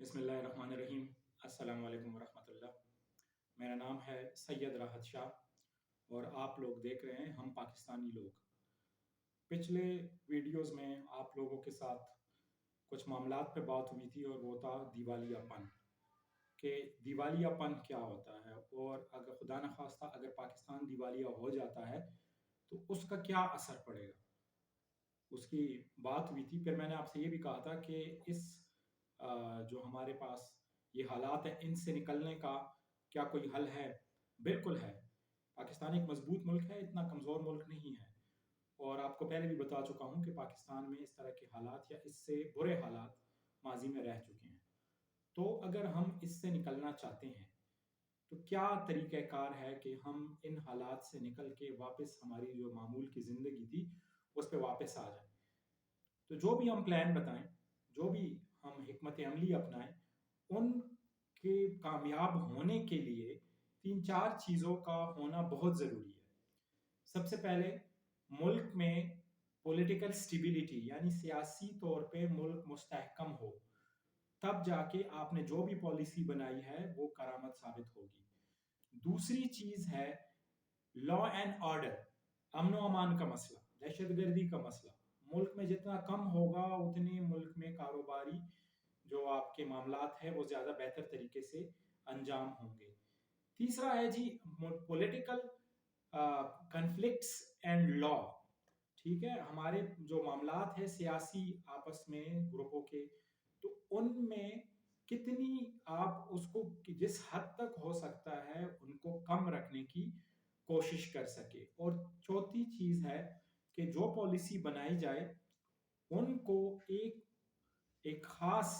بسم اللہ الرحمن الرحیم۔ السلام علیکم ورحمۃ اللہ۔ میرا نام ہے سید راحت شاہ اور آپ لوگ دیکھ رہے ہیں ہم پاکستانی لوگ۔ پچھلے ویڈیوز میں آپ لوگوں کے ساتھ کچھ معاملات پہ بات ہوئی تھی اور وہ تھا دیوالیہ پن، کہ دیوالیہ پن کیا ہوتا ہے اور اگر خدا نخواستہ اگر پاکستان دیوالیہ ہو جاتا ہے تو اس کا کیا اثر پڑے گا، اس کی بات ہوئی تھی۔ پھر میں نے آپ سے یہ بھی کہا تھا کہ اس جو ہمارے پاس یہ حالات ہیں ان سے نکلنے کا کیا کوئی حل ہے؟ بالکل ہے۔ پاکستان ایک مضبوط ملک ہے، اتنا کمزور ملک نہیں ہے، اور آپ کو پہلے بھی بتا چکا ہوں کہ پاکستان میں اس طرح کے حالات یا اس سے برے حالات ماضی میں رہ چکے ہیں۔ تو اگر ہم اس سے نکلنا چاہتے ہیں تو کیا طریقہ کار ہے کہ ہم ان حالات سے نکل کے واپس ہماری جو معمول کی زندگی تھی اس پہ واپس آ جائیں؟ تو جو بھی ہم پلان بتائیں، جو بھی ہم حکمت عملی اپنائیں، ان کے کامیاب ہونے کے لیے 3-4 چیزوں کا ہونا بہت ضروری ہے۔ سب سے پہلے ملک میں پولیٹیکل سٹیبلٹی، یعنی سیاسی طور پہ ملک مستحکم ہو، تب جا کے آپ نے جو بھی پالیسی بنائی ہے وہ کارآمد ثابت ہوگی۔ دوسری چیز ہے لا اینڈ آرڈر، امن و امان کا مسئلہ، دہشت گردی کا مسئلہ۔ ملک میں جتنا کم ہوگا اتنے ملک میں کاروباری جو آپ کے معاملات ہیں وہ زیادہ بہتر طریقے سے انجام ہوں گے۔ تیسرا ہے جی پولیٹیکل کنفلکٹس اینڈ لا، ٹھیک ہے، ہمارے جو معاملات ہیں سیاسی آپس میں گروپوں کے، تو ان میں کتنی آپ اس کو جس حد تک ہو سکتا ہے ان کو کم رکھنے کی کوشش کر سکے۔ اور چوتھی چیز ہے کہ جو پالیسی بنائی جائے ان کو ایک خاص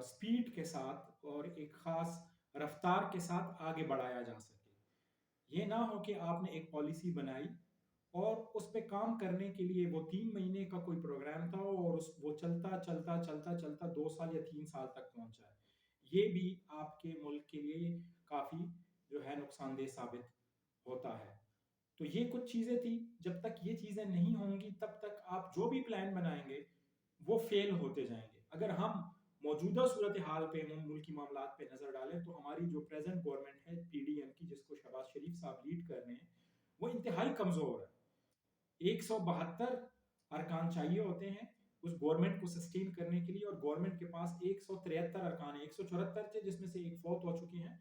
سپیڈ کے ساتھ اور ایک خاص رفتار کے ساتھ آگے بڑھایا جا سکے۔ یہ نہ ہو کہ آپ نے ایک پالیسی بنائی اور اس پہ کام کرنے کے لیے وہ 3 مہینے کا کوئی پروگرام تھا اور وہ چلتا چلتا چلتا چلتا 2 سال یا 3 سال تک پہنچا ہے۔ یہ بھی آپ کے ملک کے لیے کافی جو ہے نقصان دہ ثابت ہوتا ہے۔ تو یہ کچھ چیزیں تھی، جب تک یہ چیزیں نہیں ہوں گی تب تک آپ جو بھی پلان بنائیں گے وہ فیل ہوتے جائیں گے۔ اگر ہم موجودہ صورتحال پہ ملکی معاملات پہ نظر ڈالیں تو ہماری جو پریزنٹ گورنمنٹ ہے پی ڈی ایم کی، جس کو شہباز شریف صاحب لیڈ کر رہے ہیں، وہ انتہائی کمزور ہے۔ 172 ارکان چاہیے ہوتے ہیں اس گورنمنٹ کو سسٹین کرنے کے لیے، اور گورنمنٹ کے پاس 173 ارکان ہیں۔ 174 تھے جس میں سے ایک فوت ہو چکے ہیں،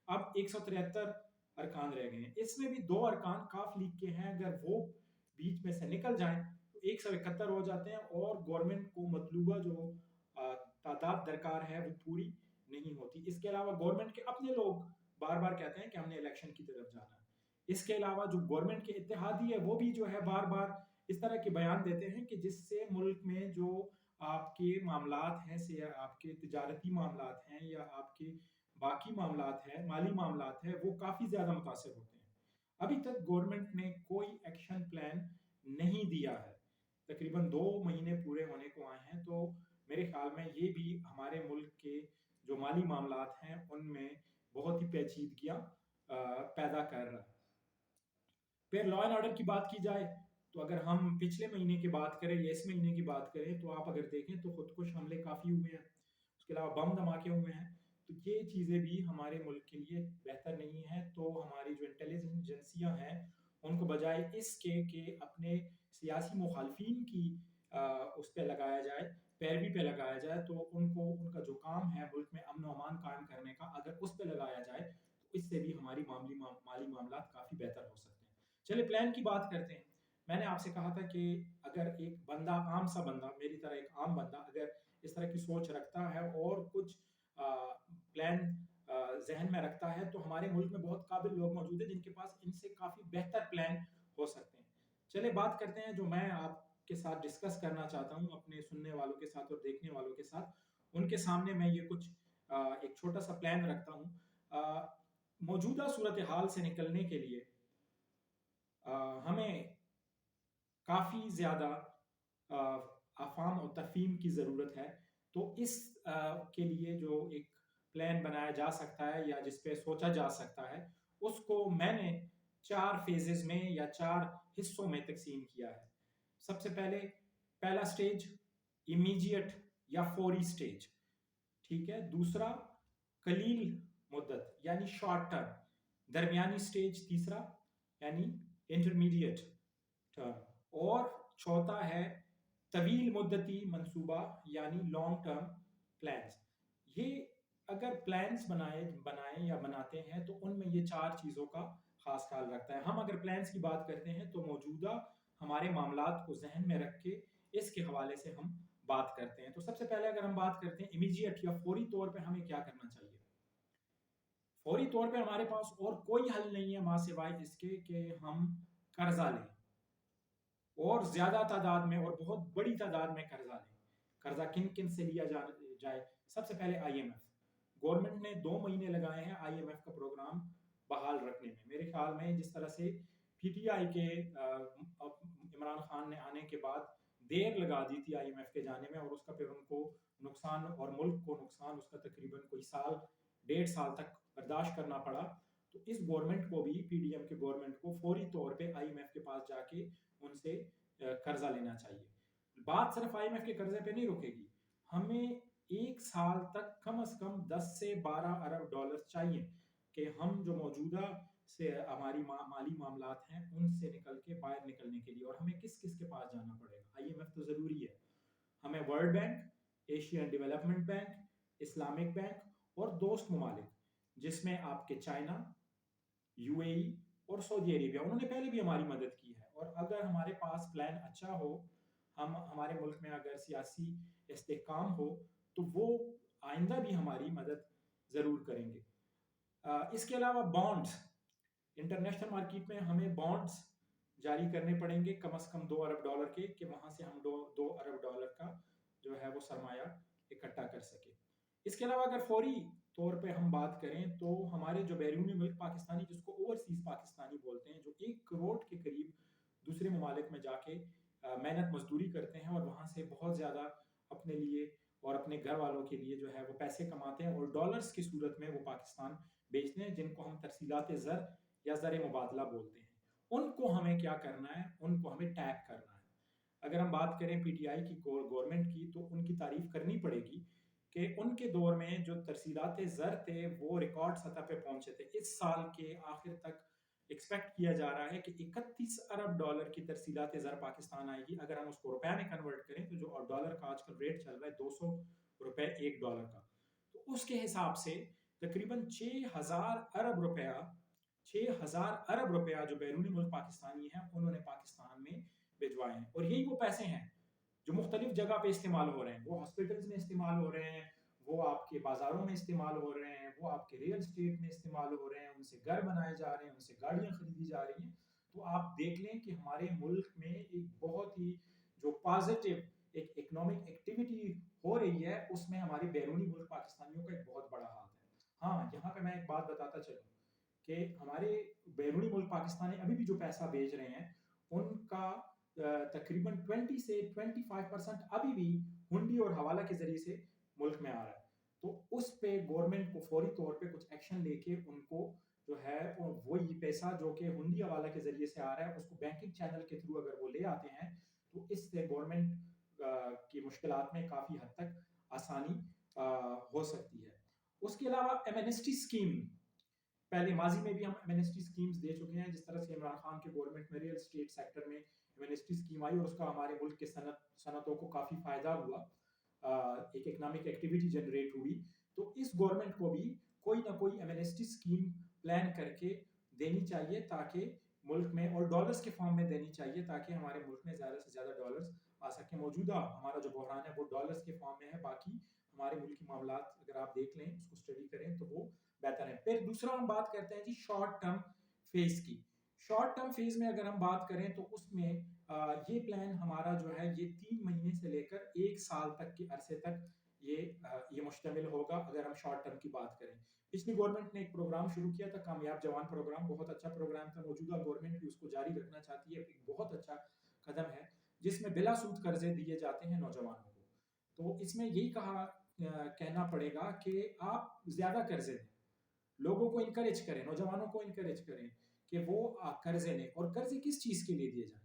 اب 173 ارکان رہ گئے ہیں۔ اس میں بھی 2 ارکان کاف لیگ کے ہیں، اگر وہ بیچ میں سے نکل جائیں تو 171 ہو جاتے ہیں، اور گورنمنٹ کو مطلوبہ جو تعداد درکار ہے وہ پوری نہیں ہوتی۔ اس کے علاوہ گورنمنٹ کے اپنے لوگ بار بار کہتے ہیں کہ ہم نے الیکشن کی طرف جانا ہے۔ اس کے علاوہ جو گورنمنٹ کے اتحادی ہے وہ بھی جو ہے بار بار اس طرح کے بیان دیتے ہیں کہ جس سے ملک میں جو آپ کے معاملات ہیں، آپ کے تجارتی معاملات ہیں یا آپ کے باقی معاملات ہیں، مالی معاملات ہیں، وہ کافی زیادہ متاثر ہوتے ہیں۔ ابھی تک گورنمنٹ نے کوئی ایکشن پلان نہیں دیا ہے، تقریباً 2 مہینے پورے ہونے کو آئے ہیں۔ تو میرے خیال میں یہ بھی ہمارے ملک کے جو مالی معاملات ہیں ان میں بہت ہی پیچیدگیاں پیدا کر رہا ہے۔ پھر لا اینڈ آرڈر کی بات کی جائے تو اگر ہم پچھلے مہینے کی بات کریں یا اس مہینے کی بات کریں تو آپ اگر دیکھیں تو خودکش حملے کافی ہوئے ہیں، اس کے علاوہ بم دھماکے ہوئے ہیں۔ تو یہ چیزیں بھی ہمارے ملک کے لیے بہتر نہیں ہیں۔ تو ہماری جو انٹیلیجنس ایجنسیاں ہیں ان کو بجائے اس کے کہ اپنے سیاسی مخالفین کی اس پہ لگایا جائے، پیروی پہ لگایا جائے، تو ان کا جو کام ہے ملک میں امن و امان قائم کرنے کا، اگر اس پہ لگایا جائے تو اس سے بھی ہماری مالی معاملات کافی بہتر ہو سکتے ہیں۔ چلے پلان کی بات کرتے ہیں۔ میں نے آپ سے کہا تھا کہ اگر ایک بندہ، عام سا بندہ، میری طرح ایک عام بندہ اگر اس طرح کی سوچ رکھتا ہے اور کچھ پلان ذہن میں رکھتا ہے تو ہمارے ملک میں بہت قابل لوگ موجود ہیں جن کے پاس ان سے کافی بہتر پلان ہو سکتے ہیں۔ چلے بات کرتے ہیں جو میں آپ کے ساتھ ڈسکس کرنا چاہتا ہوں اپنے سننے والوں کے ساتھ اور دیکھنے والوں کے ساتھ۔ ان کے سامنے میں یہ کچھ ایک چھوٹا سا پلان رکھتا ہوں۔ موجودہ صورتحال سے نکلنے کے لیے ہمیں کافی زیادہ افہام و تفہیم کی ضرورت ہے۔ تو اس کے لیے جو ایک پلان بنایا جا سکتا ہے یا جس پہ سوچا جا سکتا ہے، اس کو میں نے 4 فیزز میں یا 4 حصوں میں تقسیم کیا ہے۔ سب سے پہلا سٹیج امیجیٹ یا فوری سٹیج، ٹھیک ہے. دوسرا قلیل مدت یعنی شارٹ ٹرم. درمیانی سٹیج تیسرا یعنی انٹرمیڈیٹ ٹرم. اور چوتھا ہے طویل مدتی منصوبہ یعنی لانگ ٹرم پلانس. یہ اگر پلانس بنائیں یا بناتے ہیں تو ان میں یہ چار چیزوں کا خاص خیال رکھتا ہے. ہم اگر پلانس کی بات کرتے ہیں تو موجودہ ہمارے معاملات کو ذہن میں رکھ کے اس کے حوالے سے ہم بات کرتے ہیں. تو سب سے پہلے اگر ہم بات کرتے ہیں امیجیٹ یا فوری طور پہ ہمیں کیا کرنا چاہیے. فوری طور پہ ہمارے پاس اور کوئی حل نہیں ہے ماں سوائے اس کے کہ ہم قرضہ لیں اور زیادہ تعداد میں اور بہت بڑی تعداد میں قرضہ لیں. قرضہ کن کن سے لیا جائے. سب سے پہلے آئی ایم ایف. گورنمنٹ نے 2 مہینے لگائے ہیں آئی ایم ایف کا پروگرام بحال رکھنے میں. میرے خیال میں جس طرح سے پی ٹی آئی کے عمران خان نے آنے کے بعد دیر لگا دی تھی آئی ایم ایف کے جانے میں اور اس کا پھر ان کو نقصان اور ملک کو نقصان اس کا تقریباً کوئی سال 1.5 سال تک برداشت کرنا پڑا. تو اس گورنمنٹ کو بھی پی ڈی ایم کے گورنمنٹ کو فوری طور پہ آئی ایم ایف کے پاس جا کے ان سے قرضہ لینا چاہیے. بات صرف آئی ایم ایف کے قرضے پہ نہیں رکے گی. ہمیں 1 سال تک کم از کم 10 سے 12 ارب ڈالر چاہیے کہ ہم جو موجودہ سے ہماری مالی معاملات ہیں ان سے نکل کے باہر نکلنے کے لیے. اور ہمیں کس کس کے پاس جانا پڑے گا. آئی ایم ایف تو ضروری ہے. ہمیں world bank, Asian development bank, Islamic bank اور دوست ممالک جس میں آپ کے چائنا, یو اے ای اور سعودی عربیہ, انہوں نے پہلے بھی ہماری مدد کی ہے. اور اگر ہمارے پاس پلان اچھا ہو, ہمارے ملک میں اگر سیاسی استحکام ہو تو وہ آئندہ بھی ہماری مدد ضرور کریں گے. اس کے علاوہ بانڈز, انٹرنیشنل مارکیٹ میں ہمیں بانڈز جاری کرنے پڑیں گے کم از کم 2 ارب ڈالر کے کہ وہاں سے ہم 2 ارب ڈالر کا جو ہے وہ سرمایہ اکٹھا کر سکے. اس کے علاوہ اگر فوری طور پہ ہم بات کریں تو ہمارے جو بیرونی ملک پاکستانی, جس کو اوورسیز پاکستانی بولتے ہیں, جو 1 کروڑ کے قریب دوسرے ممالک میں جا کے محنت مزدوری کرتے ہیں اور وہاں سے بہت زیادہ اپنے لیے اور اپنے گھر والوں کے لیے جو ہے وہ پیسے کماتے ہیں اور ڈالرز کی صورت میں وہ پاکستان بیچتے ہیں, جن کو ہم ترسیلات زر یا زر مبادلہ بولتے ہیں. ان کو ہمیں کیا کرنا ہے, ان کو ہمیں ٹیگ کرنا ہے. اگر ہم بات کریں پی ٹی آئی کی گورنمنٹ کی تو ان کی تعریف کرنی پڑے گی کہ ان کے دور میں جو ترسیلات زر تھے وہ ریکارڈ سطح پہ پہنچے تھے. اس سال کے آخر تک ایکسپیکٹ کیا جا رہا ہے کہ 31 ارب ڈالر کی ترسیلات زر پاکستان آئے گی. اگر ہم اس کو روپے میں کنورٹ کریں تو جو ڈالر کا آج کل ریٹ چل رہا ہے 200 روپے 1 ڈالر کا, تو اس کے حساب سے تقریباً 6,000 ارب روپیہ جو بیرونی ملک پاکستانی ہیں انہوں نے پاکستان میں بھجوائے ہیں. اور یہی وہ پیسے ہیں جو مختلف جگہ پہ استعمال ہو رہے ہیں. وہ ہاسپٹلز میں استعمال ہو رہے ہیں, وہ آپ کے بازاروں میں استعمال ہو رہے ہیں, وہ آپ کے ریل اسٹیٹ میں استعمال ہو رہے ہیں, ان سے گھر بنائے جا رہے ہیں, ان سے گاڑیاں خریدی جا رہی ہیں. تو آپ دیکھ لیں کہ ہمارے ملک میں ایک بہت ہی جو پازیٹیو ایک اکنامک ایکٹیویٹی ہو رہی ہے, اس میں ہمارے بیرونی ملک پاکستانیوں کا ایک بہت بڑا ہاتھ ہے. ہاں, یہاں پہ میں ایک بات بتاتا چلوں کہ ہمارے بیرونی ملک پاکستانی ابھی بھی جو پیسہ بیچ رہے ہیں ان کا تقریباً 20 سے 25% ابھی بھی ہنڈی اور حوالہ کے ذریعے سے ملک میں آ رہا ہے. تو اس پہ گورنمنٹ کو فوری طور پہ کچھ ایکشن لے کے ان کو جو ہے وہی پیسہ جو کہ ہنڈی حوالہ کے ذریعے سے آ رہا ہے اس کو بینکنگ چینل کے تھرو اگر وہ لے آتے ہیں تو اس سے گورنمنٹ کی مشکلات میں کافی حد تک آسانی ہو سکتی ہے. اس کے علاوہ ایمنسٹی اسکیم, پہلے ماضی میں بھی ہم ایمنسٹی اسکیمز دے چکے ہیں. جس طرح سے عمران خان کے گورنمنٹ میں ریل اسٹیٹ سیکٹر میں ایمنسٹی اسکیم آئی اور اس کا ہمارے ملک کے صنعتوں کو کافی فائدہ ہوا, ایک اکنامک ایکٹیویٹی جنریٹ ہوئی. تو اس گورنمنٹ کو بھی کوئی نہ کوئی ایمنسٹی اسکیم پلان کر کے دینی چاہیے تاکہ ملک میں, اور ڈالرز کے فارم میں دینی چاہیے تاکہ ہمارے ملک میں زیادہ سے زیادہ ڈالرز آ سکیں. موجودہ ہمارا جو بحران ہے وہ ڈالرز کے فارم میں ہے, باقی ہمارے ملکی معاملات اگر آپ دیکھ لیں, اس کو اسٹڈی کریں تو وہ بہتر ہے. پھر دوسرا ہم بات کرتے ہیں جی شارٹ ٹرم فیز کی. شارٹ ٹرم فیز میں اگر ہم بات کریں تو اس میں یہ پلان ہمارا جو ہے یہ 3 مہینے سے لے کر 1 سال تک کے عرصے تک یہ مشتمل ہوگا. اگر ہم شارٹ ٹرم کی بات کریں, پچھلی گورنمنٹ نے ایک پروگرام شروع کیا تھا, کامیاب جوان پروگرام, بہت اچھا پروگرام تھا. موجودہ گورنمنٹ بھی اس کو جاری رکھنا چاہتی ہے, ایک بہت اچھا قدم ہے جس میں بلا سود قرضے دیے جاتے ہیں نوجوانوں کو. تو اس میں یہی کہنا پڑے گا کہ آپ زیادہ قرضے دیں, لوگوں کو انکریج کریں, نوجوانوں کو انکریج کریں کہ وہ قرضے لیں. اور قرضے کس چیز کے لیے دیے جائیں؟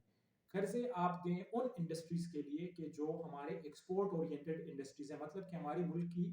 قرضے آپ دیں ان انڈسٹریز کے لیے کہ جو ہمارے ایکسپورٹ اورینٹڈ انڈسٹریز ہیں, مطلب کہ ہمارے ملک کی